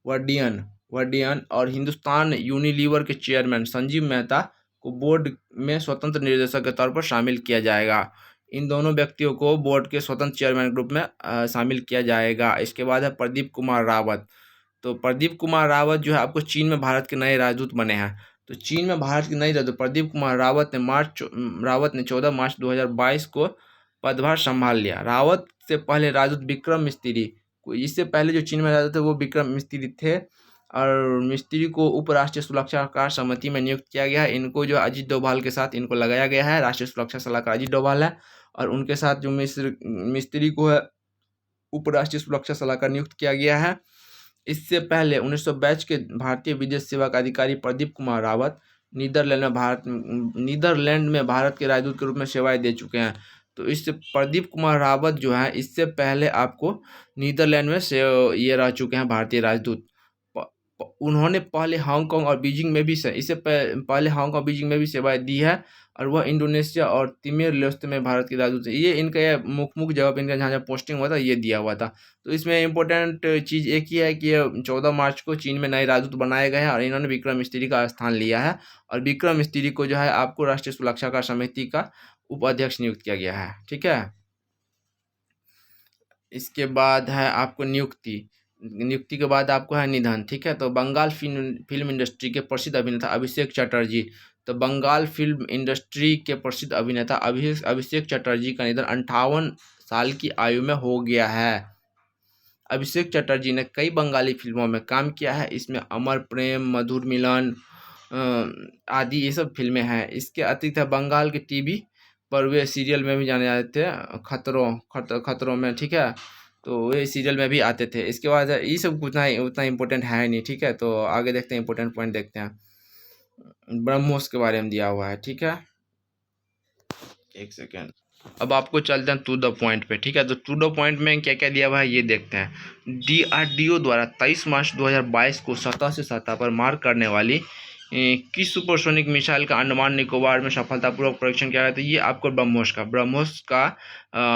[SPEAKER 1] वर्डियन और हिंदुस्तान यूनिलीवर के चेयरमैन संजीव मेहता को बोर्ड में स्वतंत्र निर्देशक के तौर पर शामिल किया जाएगा। इन दोनों व्यक्तियों को बोर्ड के स्वतंत्र चेयरमैन ग्रुप में शामिल किया जाएगा। इसके बाद है प्रदीप कुमार रावत। तो प्रदीप कुमार रावत जो है आपको चीन में भारत के नए राजदूत बने हैं। तो चीन में भारत के नए राजदूत प्रदीप कुमार रावत ने 14 मार्च 2022 को पदभार संभाल लिया। रावत से पहले राजदूत विक्रम मिस्त्री, इससे पहले जो चीन में राजदूत थे वो विक्रम मिस्त्री थे और मिस्त्री को उपराष्ट्रीय सुरक्षा समिति में नियुक्त किया गया है। इनको जो अजीत डोभाल के साथ इनको लगाया गया है। राष्ट्रीय सुरक्षा सलाहकार अजीत डोभाल है और उनके साथ जो मिस्त्री को है उपराष्ट्रीय सुरक्षा सलाहकार नियुक्त किया गया है। इससे पहले 1900 बैच के भारतीय विदेश सेवा का अधिकारी प्रदीप कुमार रावत नीदरलैंड में भारत के राजदूत के रूप में सेवाएं दे चुके हैं। तो इससे प्रदीप कुमार रावत जो है इससे पहले आपको नीदरलैंड में से ये रह चुके हैं भारतीय राजदूत। उन्होंने पहले हांगकांग और बीजिंग में भी इससे पहले हांगकांग बीजिंग में भी सेवाएं दी है और वह इंडोनेशिया और तिमोर लेस्ते में भारत के राजदूत ये इनका ये मुख्य जगह पर इनका जहाँ पोस्टिंग हुआ था ये दिया हुआ था। तो इसमें इम्पोर्टेंट चीज़ एक ही है कि 14 मार्च को चीन में नए राजदूत बनाए गए हैं और इन्होंने विक्रम मिस्त्री का स्थान लिया है और विक्रम मिस्त्री को जो है आपको राष्ट्रीय सुरक्षा समिति का उपाध्यक्ष नियुक्त किया गया है। ठीक है, इसके बाद है आपको नियुक्ति के बाद आपको है निधन। ठीक है, तो बंगाल फिल्म इंडस्ट्री के प्रसिद्ध अभिनेता अभिषेक चटर्जी, तो बंगाल फिल्म इंडस्ट्री के प्रसिद्ध अभिनेता अभिषेक चटर्जी का निधन 58 साल की आयु में हो गया है। अभिषेक चटर्जी ने कई बंगाली फिल्मों में काम किया है। इसमें अमर प्रेम, मधुर मिलन आदि ये सब फिल्में हैं। इसके अतिरिक्त बंगाल के टीवी पर वे सीरियल में भी जाने जाते थे, खतरों में, ठीक है। तो वे सीरियल में भी आते थे। इसके बाद ये सब उतना इम्पोर्टेंट है नहीं, ठीक है। तो आगे देखते हैं, इम्पोर्टेंट पॉइंट देखते हैं। ब्रह्मोस के बारे में दिया हुआ है, ठीक है। एक सेकेंड, अब आपको चलते हैं टू द पॉइंट पे, ठीक है। तो टू द पॉइंट में क्या क्या दिया हुआ है ये देखते हैं। DRDO द्वारा 23 मार्च 2022 को सतह से सतह पर मार करने वाली किस सुपरसोनिक मिसाइल का अंडमान निकोबार में सफलतापूर्वक परीक्षण किया गया? तो ये आपको ब्रह्मोस का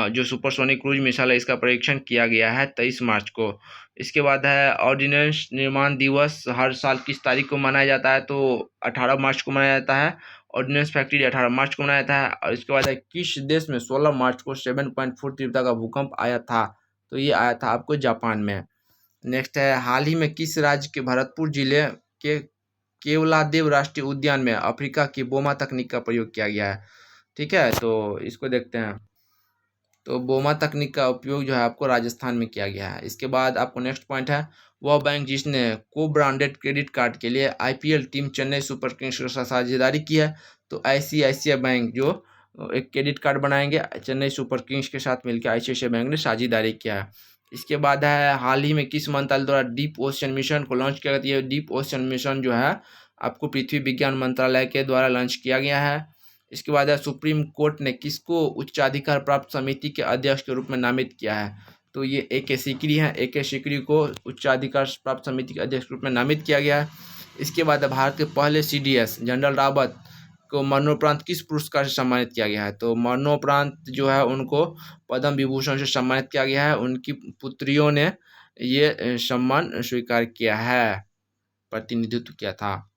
[SPEAKER 1] जो सुपरसोनिक क्रूज मिसाइल है, इसका परीक्षण किया गया है 23 मार्च को। इसके बाद है ऑर्डिनेंस निर्माण दिवस हर साल किस तारीख को मनाया जाता है? तो 18 मार्च को मनाया जाता है। ऑर्डिनेंस फैक्ट्री 18 मार्च को मनाया जाता है। और इसके बाद है किस देश में 16 मार्च को 7.4 तीव्रता का भूकंप आया था? तो ये आया था आपको जापान में। नेक्स्ट है, हाल ही में किस राज्य के भरतपुर जिले के केवलादेव राष्ट्रीय उद्यान में अफ्रीका की बोमा तकनीक का प्रयोग किया गया है? ठीक है, तो इसको देखते हैं। तो बोमा तकनीक का उपयोग जो है आपको राजस्थान में किया गया है। इसके बाद आपको नेक्स्ट पॉइंट है, वह बैंक जिसने को ब्रांडेड क्रेडिट कार्ड के लिए IPL team Chennai super Kings के साथ साझेदारी की है? तो ICICI बैंक जो एक क्रेडिट कार्ड बनाएंगे चेन्नई सुपर किंग्स के साथ मिलकर ICICI बैंक ने साझेदारी किया है। इसके बाद है, हाल ही में किस मंत्रालय द्वारा डीप ओशन मिशन को लॉन्च किया गया? ये डीप ओशन मिशन जो है आपको पृथ्वी विज्ञान मंत्रालय के द्वारा लॉन्च किया गया है। इसके बाद है, सुप्रीम कोर्ट ने किसको उच्चाधिकार प्राप्त समिति के अध्यक्ष के रूप में नामित किया है? तो ये AK सीकरी है। AK सीकरी को उच्चाधिकार प्राप्त समिति के अध्यक्ष के रूप में नामित किया गया है। इसके बाद भारत के पहले CDS जनरल रावत को मरणोपरांत किस पुरस्कार से सम्मानित किया गया है? तो मरणोपरांत जो है उनको पद्म विभूषण से सम्मानित किया गया है। उनकी पुत्रियों ने ये सम्मान स्वीकार किया है, प्रतिनिधित्व किया था।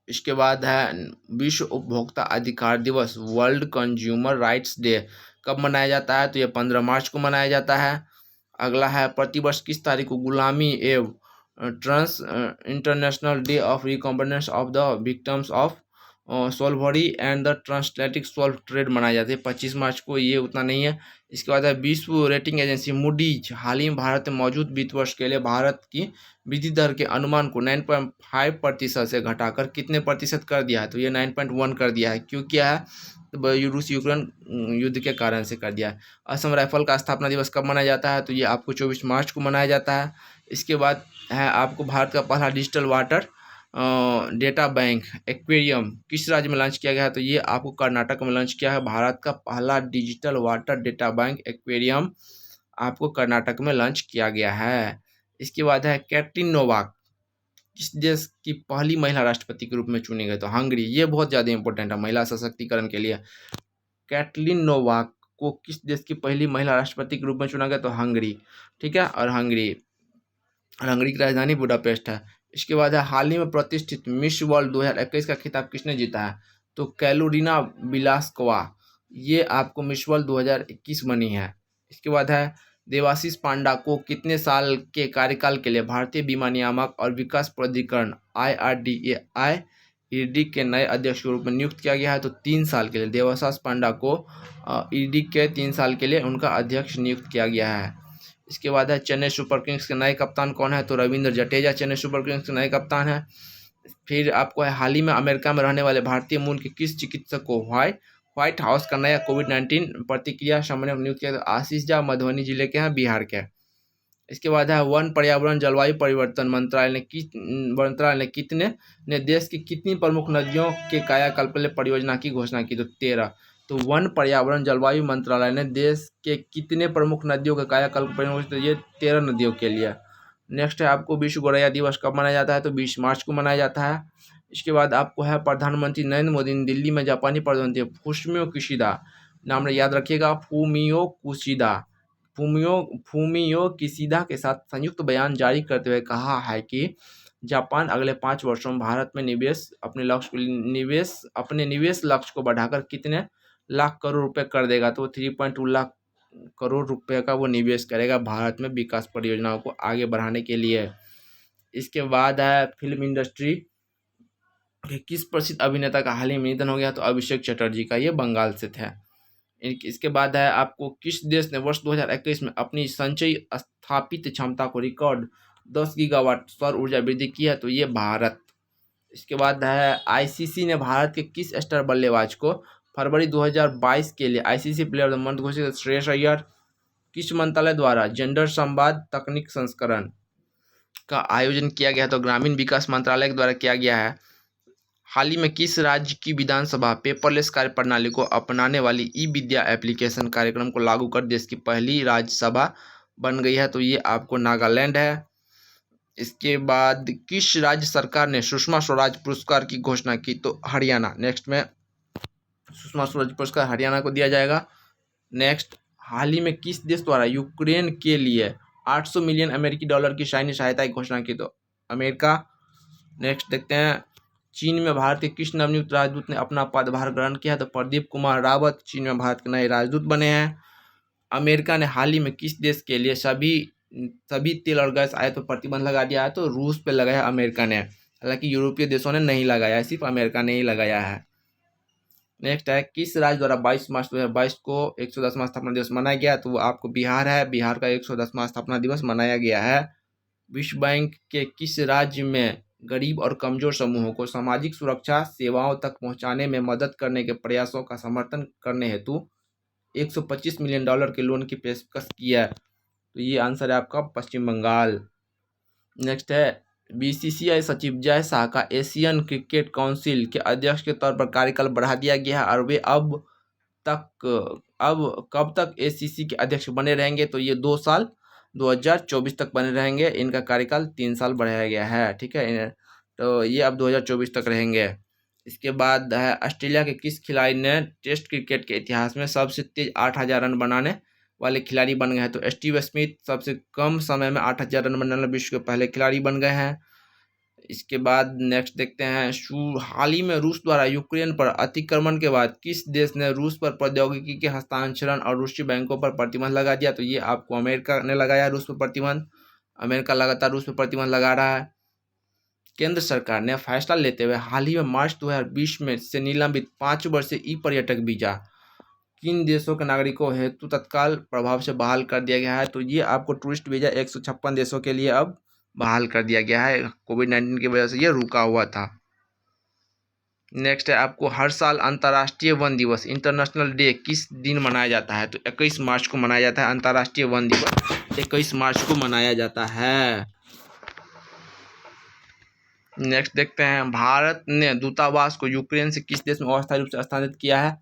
[SPEAKER 1] इसके बाद है, विश्व उपभोक्ता अधिकार दिवस वर्ल्ड कंज्यूमर राइट्स डे कब मनाया जाता है? तो ये 15 मार्च को मनाया जाता है। अगला है, प्रतिवर्ष किस तारीख को गुलामी एवं trans international day of remembrance of the victims of slavery and the transatlantic slave trade मनाया जाता है? 25 मार्च को। ये उतना नहीं है। इसके बाद है, विश्व रेटिंग एजेंसी मूडीज हाल ही में भारत में मौजूद वित्त वर्ष के लिए भारत की वृद्धि दर के अनुमान को 9.5% से घटाकर कितने प्रतिशत कर दिया है? तो ये 9.1 कर दिया है। क्यों किया है? तो रूस यूक्रेन युद्ध के कारण से कर दिया है। असम राइफल का स्थापना दिवस कब मनाया जाता है? तो ये आपको 24 मार्च को मनाया जाता है। इसके बाद है आपको, भारत का पहला digital water data bank aquarium किस राज्य में लॉन्च किया गया है? तो ये आपको कर्नाटक में लॉन्च किया है। भारत का पहला digital water data bank aquarium आपको कर्नाटक में लॉन्च किया गया है। इसके बाद है, कैटरीन नोवाक किस देश की पहली महिला राष्ट्रपति के रूप में चुनी गई? तो हंगरी। ये बहुत ज़्यादा इंपॉर्टेंट है महिला सशक्तिकरण के लिए। कैटरीन नोवाक को किस देश की पहली महिला राष्ट्रपति के रूप में चुना गया? तो हंगरी, ठीक है। और हंगरी की राजधानी बुडापेस्ट है। इसके बाद है, हाल ही में प्रतिष्ठित मिस वर्ल्ड 2021 का खिताब किसने जीता है? तो कैलोरीना बिलास्कोवा, ये आपको मिस वर्ल्ड 2021 बनी है। इसके बाद है, देवाशीष पांडा को कितने साल के कार्यकाल के लिए भारतीय बीमा नियामक और विकास प्राधिकरण IRDAI के नए अध्यक्ष के रूप में नियुक्त किया गया है? तो 3 साल के लिए देवाशीष पांडा को ईडी के 3 साल के लिए उनका अध्यक्ष नियुक्त किया गया है। इसके बाद है, चेन्नई सुपर किंग्स के नए कप्तान कौन है? तो रविंद्र जडेजा चेन्नई सुपर किंग्स के नए कप्तान हैं। फिर आपको है, हाल ही में अमेरिका में रहने वाले भारतीय मूल के किस चिकित्सक को व्हाइट हाउस का नया कोविड-19 प्रतिक्रिया समन्वयक नियुक्त किया? आशीष झा मधुबनी जिले के हैं, बिहार के। इसके बाद है, वन पर्यावरण जलवायु परिवर्तन मंत्रालय ने देश की कितनी प्रमुख नदियों के कायाकल्प के लिए परियोजना की घोषणा की? तो 13। तो वन पर्यावरण जलवायु मंत्रालय ने देश के कितने प्रमुख नदियों के कायाकल्प परियोजना? तो ये 13 नदियों के लिए। नेक्स्ट है आपको, विश्व गौरैया दिवस कब मनाया जाता है? तो 20 मार्च को मनाया जाता है। इसके बाद आपको है, प्रधानमंत्री नरेंद्र मोदी ने दिल्ली में जापानी प्रधानमंत्री फुमियो किशिदा, नाम याद रखिएगा, फूमियो किशिदा के साथ संयुक्त बयान जारी करते हुए कहा है कि जापान अगले 5 वर्षों में भारत में अपने निवेश लक्ष्य को बढ़ाकर कितने लाख करोड़ रुपए कर देगा? तो 3.2 लाख करोड़ रुपए का वो निवेश करेगा भारत में विकास परियोजनाओं को आगे बढ़ाने के लिए। इसके बाद है, फिल्म इंडस्ट्री के किस प्रसिद्ध अभिनेता का हाल ही में निधन हो गया? तो अभिषेक चटर्जी का, ये बंगाल से थे। इसके बाद है आपको किस देश ने वर्ष 2021 में अपनी संचयी स्थापित क्षमता को रिकॉर्ड 10 गीगावाट सौर ऊर्जा वृद्धि की है, तो ये भारत। इसके बाद है आईसीसी ने भारत के किस स्टार बल्लेबाज को फरवरी 2022 के लिए ICC player of the month घोषित? श्रेयस अय्यर। किस मंत्रालय द्वारा जेंडर संवाद तकनीक संस्करण का आयोजन किया गया? तो ग्रामीण विकास मंत्रालय के द्वारा किया गया है। हाल ही में किस राज्य की विधानसभा पेपरलेस कार्य प्रणाली को अपनाने वाली ई विद्या एप्लीकेशन कार्यक्रम को लागू कर देश की पहली राज्यसभा बन गई है? तो ये आपको नागालैंड है। इसके बाद किस राज्य सरकार ने सुषमा स्वराज पुरस्कार की घोषणा की? तो हरियाणा। नेक्स्ट में सुषमा स्वराज पुरस्कार हरियाणा को दिया जाएगा। नेक्स्ट, हाल ही में किस देश द्वारा यूक्रेन के लिए 800 मिलियन अमेरिकी डॉलर की सैन्य सहायता की घोषणा की? तो अमेरिका। नेक्स्ट देखते हैं, चीन में भारत के किस नवनियुक्त राजदूत ने अपना पदभार ग्रहण किया? तो प्रदीप कुमार रावत चीन में भारत के नए राजदूत बने हैं। अमेरिका ने हाल ही में किस देश के लिए सभी तेल और गैस आयात पर प्रतिबंध लगा दिया है? तो रूस पे लगाया अमेरिका ने। हालांकि यूरोपीय देशों ने नहीं लगाया है, सिर्फ अमेरिका ने ही लगाया है। नेक्स्ट है, किस राज्य द्वारा 22 मार्च 2022 को 110वां स्थापना दिवस मनाया गया? तो वो आपको बिहार है। बिहार का 110वां स्थापना दिवस मनाया गया है। विश्व बैंक के किस राज्य में गरीब और कमजोर समूहों को सामाजिक सुरक्षा सेवाओं तक पहुंचाने में मदद करने के प्रयासों का समर्थन करने हेतु 125 मिलियन डॉलर के लोन की पेशकश की है? तो ये आंसर है आपका पश्चिम बंगाल। नेक्स्ट है, बीसीसीआई सचिव जय शाह का एशियन क्रिकेट काउंसिल के अध्यक्ष के तौर पर कार्यकाल बढ़ा दिया गया है और वे अब कब तक एसीसी के अध्यक्ष बने रहेंगे? तो ये 2 साल 2024 तक बने रहेंगे। इनका कार्यकाल 3 साल बढ़ाया गया है, ठीक है। तो ये अब 2024 तक रहेंगे। इसके बाद है, ऑस्ट्रेलिया के किस खिलाड़ी ने टेस्ट क्रिकेट के इतिहास में सबसे तेज 8000 रन बनाने वाले खिलाड़ी बन गए हैं? तो स्टीव स्मिथ सबसे कम समय में 8000 रन बनाने वाले विश्व के पहले खिलाड़ी बन गए हैं। इसके बाद नेक्स्ट देखते हैं, हाल ही में रूस द्वारा यूक्रेन पर अतिक्रमण के बाद किस देश ने रूस पर प्रौद्योगिकी के हस्तांतरण और रूसी बैंकों पर प्रतिबंध लगा दिया? तो ये आपको अमेरिका ने लगाया रूस पर प्रतिबंध। अमेरिका लगातार रूस पर प्रतिबंध लगा रहा है। केंद्र सरकार ने फैसला लेते हुए हाल ही में मार्च 2020 में से निलंबित 5 वर्षीय ई पर्यटक वीजा किन देशों के नागरिकों हेतु तत्काल प्रभाव से बहाल कर दिया गया है? तो ये आपको टूरिस्ट वीजा 156 देशों के लिए अब बहाल कर दिया गया है। कोविड-19 की वजह से ये रुका हुआ था। नेक्स्ट है, आपको हर साल अंतर्राष्ट्रीय वन दिवस इंटरनेशनल डे किस दिन मनाया जाता है? तो 21 मार्च को मनाया जाता है। अंतर्राष्ट्रीय वन दिवस 21 मार्च को मनाया जाता है। नेक्स्ट देखते हैं, भारत ने दूतावास को यूक्रेन से किस देश में अस्थायी रूप से स्थानांतरित किया है?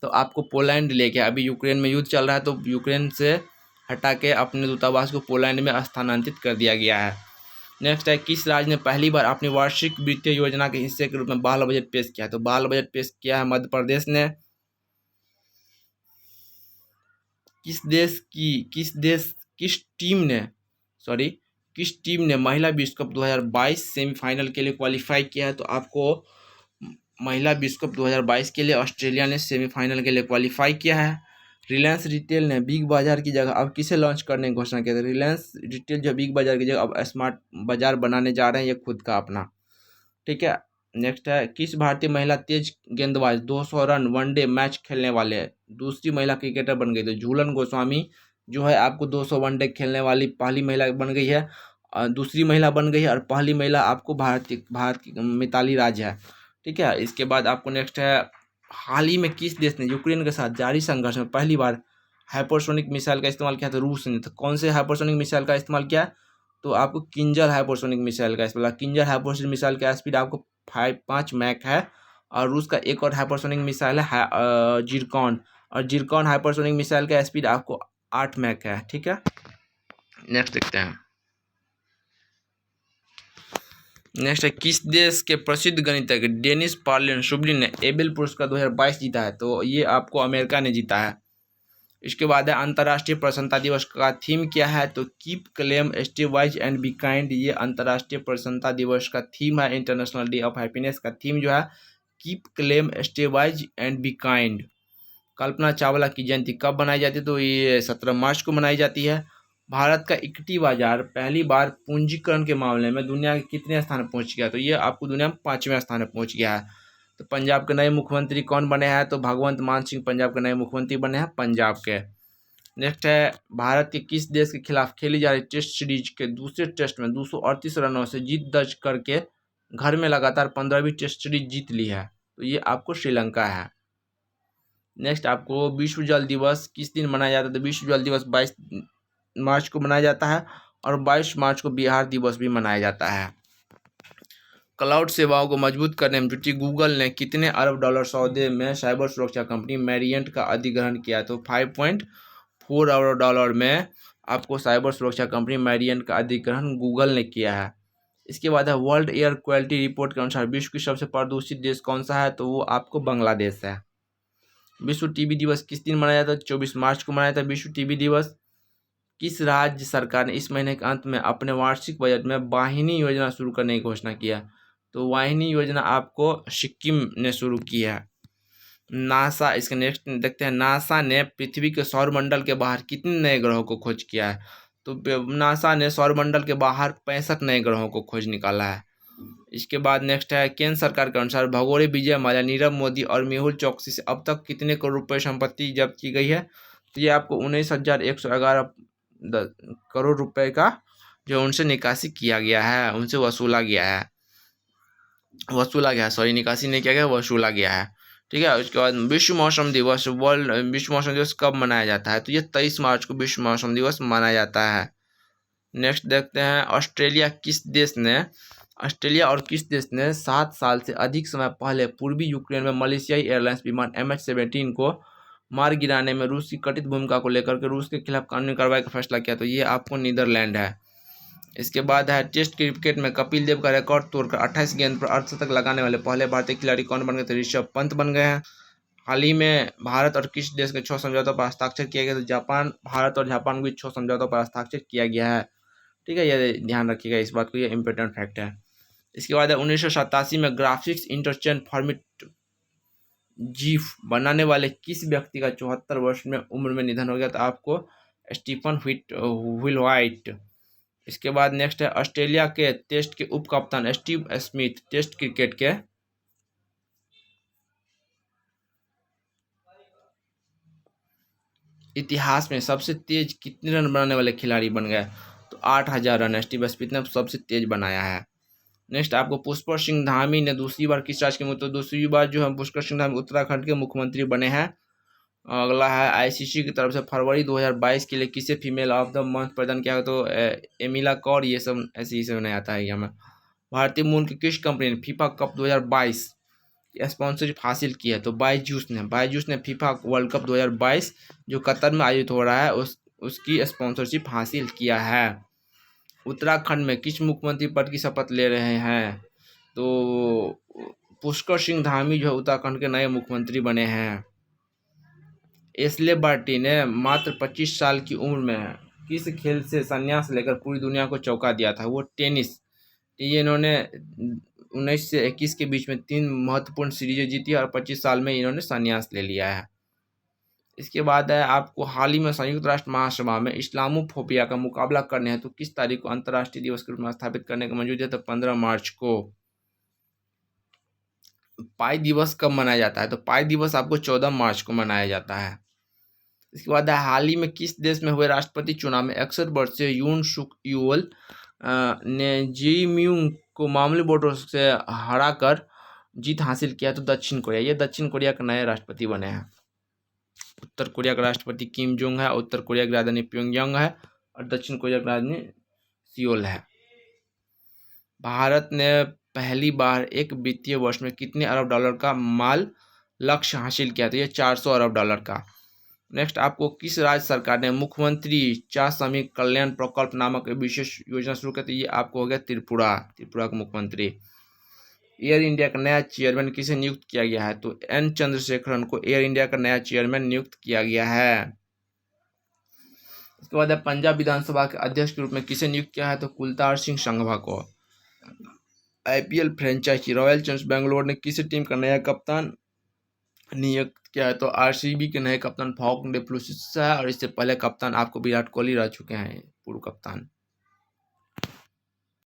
[SPEAKER 1] तो आपको पोलैंड ले गया। अभी यूक्रेन में युद्ध चल रहा है, तो यूक्रेन से हटा के अपने दूतावास को पोलैंड में स्थानांतरित कर दिया गया है। नेक्स्ट है, किस राज्य ने पहली बार अपनी वार्षिक वित्तीय योजना के हिस्से के रूप में बाल बजट पेश किया? तो बाल बजट पेश किया है मध्य प्रदेश ने। किस टीम ने महिला विश्व कप 2022 सेमीफाइनल के लिए क्वालिफाई किया है? तो आपको महिला विश्व कप 2022 के लिए ऑस्ट्रेलिया ने सेमीफाइनल के लिए क्वालिफाई किया है। रिलायंस रिटेल ने बिग बाजार की जगह अब किसे लॉन्च करने की घोषणा की? रिलायंस रिटेल जो बिग बाजार की जगह अब स्मार्ट बाजार बनाने जा रहे हैं, ये खुद का अपना, ठीक है। नेक्स्ट है, किस भारतीय महिला तेज गेंदबाज 200 रन वनडे मैच खेलने वाले दूसरी महिला क्रिकेटर बन गई? तो झूलन गोस्वामी जो है आपको 200 वनडे खेलने वाली पहली महिला बन गई है, दूसरी महिला बन गई है, और पहली महिला आपको भारत की मिताली राज है, ठीक है। इसके बाद आपको नेक्स्ट है, हाल ही में किस देश ने यूक्रेन के साथ जारी संघर्ष में पहली बार हाइपरसोनिक मिसाइल का इस्तेमाल किया? तो रूस ने। तो कौन से हाइपरसोनिक मिसाइल का इस्तेमाल किया? तो आपको किंजल हाइपरसोनिक मिसाइल का इस्तेमाल। किंजल हाइपरसोनिक मिसाइल का स्पीड आपको 5 मैक है, और रूस का एक और हाइपरसोनिक मिसाइल है जिरकॉन, और जिरकॉन हाइपरसोनिक मिसाइल का स्पीड आपको 8 मैक है, ठीक है। नेक्स्ट देखते हैं, नेक्स्ट है, किस देश के प्रसिद्ध गणितज्ञ डेनिस पार्लिन शुब्लिन ने एबेल पुरस्कार 2022 जीता है? तो ये आपको अमेरिका ने जीता है। इसके बाद है, अंतर्राष्ट्रीय प्रसन्नता दिवस का थीम क्या है? तो keep calm stay wise and be kind, ये अंतर्राष्ट्रीय प्रसन्नता दिवस का थीम है। इंटरनेशनल डे ऑफ हैप्पीनेस का थीम जो है keep calm stay wise and be kind. Kalpana Chawla की जयंती कब मनाई जाती है? तो ये 17 मार्च को मनाई जाती है। भारत का इक्विटी बाजार पहली बार पूंजीकरण के मामले में दुनिया के कितने स्थान पर पहुंच गया? तो ये आपको दुनिया में 5वें स्थान पर पहुंच गया है। तो पंजाब के नए मुख्यमंत्री कौन बने हैं? तो भगवंत मान सिंह पंजाब के नए मुख्यमंत्री बने हैं पंजाब के। नेक्स्ट है, भारत के किस देश के खिलाफ खेली जा रही टेस्ट सीरीज के दूसरे टेस्ट में 238 रनों से जीत दर्ज करके घर में लगातार 15वीं टेस्ट सीरीज जीत ली है? तो ये आपको श्रीलंका है। नेक्स्ट आपको विश्व जल दिवस किस दिन मनाया जाता है? तो विश्व जल दिवस 22 मार्च को मनाया जाता है और 22 मार्च को बिहार दिवस भी मनाया जाता है। क्लाउड सेवाओं को मजबूत करने में जुटी गूगल ने कितने अरब डॉलर सौदे में साइबर सुरक्षा कंपनी मेरिएंट का अधिग्रहण किया? तो 5.4 अरब डॉलर में आपको साइबर सुरक्षा कंपनी मेरिएंट का अधिग्रहण गूगल ने किया है। इसके बाद है, वर्ल्ड एयर क्वालिटी रिपोर्ट के अनुसार विश्व की सबसे प्रदूषित देश कौन सा है? तो वो आपको बांग्लादेश है। विश्व टीबी दिवस किस दिन मनाया जाता है? 24 मार्च को मनाया था विश्व टीबी दिवस। किस राज्य सरकार ने इस महीने के अंत में अपने वार्षिक बजट में वाहिनी योजना शुरू करने की घोषणा किया? तो वाहिनी योजना आपको सिक्किम ने शुरू की है। नासा, इसके नेक्स्ट देखते हैं, नासा ने पृथ्वी के सौरमंडल के बाहर कितने नए ग्रहों को खोज किया है? तो नासा ने सौरमंडल के बाहर 65 नए ग्रहों को खोज निकाला है। इसके बाद नेक्स्ट है, केंद्र सरकार के अनुसार भगोड़े विजय माल्या, नीरव मोदी और मेहुल चौकसी से अब तक कितने करोड़ रुपए संपत्ति जब्त की गई है? तो ये आपको 19,111 करोड़ रुपए का जो उनसे निकासी किया गया है, उनसे वसूला गया है, सॉरी, निकासी नहीं किया गया, वसूला गया है। ठीक है। उसके बाद विश्व मौसम दिवस, विश्व मौसम दिवस कब मनाया जाता है? तो ये 23 मार्च को विश्व मौसम दिवस मनाया जाता है। नेक्स्ट देखते हैं, ऑस्ट्रेलिया और किस देश ने 7 साल से अधिक समय पहले पूर्वी यूक्रेन में मलेशियाई एयरलाइंस विमान MH17 को मार गिराने में रूस की कथित भूमिका को लेकर के रूस के खिलाफ कानूनी कार्रवाई का फैसला किया? तो ये आपको नीदरलैंड है। इसके बाद है, टेस्ट क्रिकेट में कपिल देव का रिकॉर्ड तोड़कर 28 गेंद पर अर्धशतक लगाने वाले पहले भारतीय खिलाड़ी कौन बन गए? तो ऋषभ पंत बन गए हैं। हाल ही में भारत और किस देश के 6 समझौतों पर हस्ताक्षर किया गया? तो जापान, भारत और जापान के बीच 6 समझौतों पर हस्ताक्षर किया गया है। ठीक है, ये ध्यान रखिएगा इस बात को, ये इंपॉर्टेंट फैक्ट है। इसके बाद है, 1987 में ग्राफिक्स इंटरचेंज फॉर्मेट जीफ बनाने वाले किस व्यक्ति का 74 वर्ष में उम्र में निधन हो गया? तो आपको स्टीफन व्हिलवाइट। इसके बाद नेक्स्ट है, ऑस्ट्रेलिया के टेस्ट के उप कप्तान स्टीव स्मिथ टेस्ट क्रिकेट के इतिहास में सबसे तेज कितने रन बनाने वाले खिलाड़ी बन गए? तो 8,000 रन स्टीव स्मिथ ने सबसे तेज बनाया है। नेक्स्ट आपको, पुष्कर सिंह धामी ने दूसरी बार किस राज्य के, तो दूसरी बार जो है पुष्कर सिंह धामी उत्तराखंड के मुख्यमंत्री बने हैं। अगला है, आईसीसी की तरफ से फरवरी 2022 के लिए किसे फीमेल ऑफ द मंथ प्रदान किया? तो एमिला कौर, ये सब ऐसे ही सब नहीं आता है हमें। भारतीय मूल की किस कंपनी ने फीफा कप 2022 स्पॉन्सरशिप हासिल की है? तो बायजूस ने फीफा वर्ल्ड कप 2022 जो कतर में आयोजित हो रहा है उसकी स्पॉन्सरशिप हासिल किया है। उत्तराखंड में किस मुख्यमंत्री पद की शपथ ले रहे हैं? तो पुष्कर सिंह धामी जो है उत्तराखंड के नए मुख्यमंत्री बने हैं। एशले बार्टी ने मात्र 25 साल की उम्र में किस खेल से संन्यास लेकर पूरी दुनिया को चौंका दिया था? वो टेनिस। ये इन्होंने 19 से 21 के बीच में 3 महत्वपूर्ण सीरीजें जीती और 25 साल में इन्होंने संन्यास ले लिया है। इसके बाद है, आपको हाल ही में संयुक्त राष्ट्र महासभा में इस्लामोफोबिया का मुकाबला करने हैं तो किस तारीख को अंतर्राष्ट्रीय दिवस के रूप में स्थापित करने की मंजूरी है? तो 15 मार्च को। पाई दिवस कब मनाया जाता है? तो पाई दिवस आपको 14 मार्च को मनाया जाता है। इसके बाद है, हाल ही में किस देश में हुए राष्ट्रपति चुनाव में 61 वर्षीय यून सुक यूल ने जी म्यूंग को मामूली वोटों से हराकर जीत हासिल किया? तो दक्षिण कोरिया। ये दक्षिण कोरिया के नए राष्ट्रपति बने हैं। उत्तर कोरिया का राष्ट्रपति किम जोंग है, उत्तर कोरिया की राजधानी प्योंगयांग है और दक्षिण कोरिया की राजधानी सियोल है। भारत ने पहली बार एक वित्तीय वर्ष में कितने अरब डॉलर का माल लक्ष्य हासिल किया? तो ये 400 अरब डॉलर का। नेक्स्ट आपको, किस राज्य सरकार ने मुख्यमंत्री चा श्रमिक कल्याण प्रकल्प नामक विशेष योजना शुरू की? तो ये आपको हो गया त्रिपुरा का मुख्यमंत्री। एयर इंडिया का नया चेयरमैन किसे नियुक्त किया गया है? तो एन चंद्रशेखरन को एयर इंडिया का नया चेयरमैन नियुक्त किया गया है। इसके बाद पंजाब विधानसभा के अध्यक्ष के रूप में किसे नियुक्त किया है? तो कुलतार सिंह संघवा को। IPL franchise Royal Challengers Bangalore ने किसी टीम का नया कप्तान नियुक्त किया है? तो आरसीबी के नए कप्तान फॉक डुप्लेसिस है और इससे पहले कप्तान आपको विराट कोहली रह चुके हैं, पूर्व कप्तान।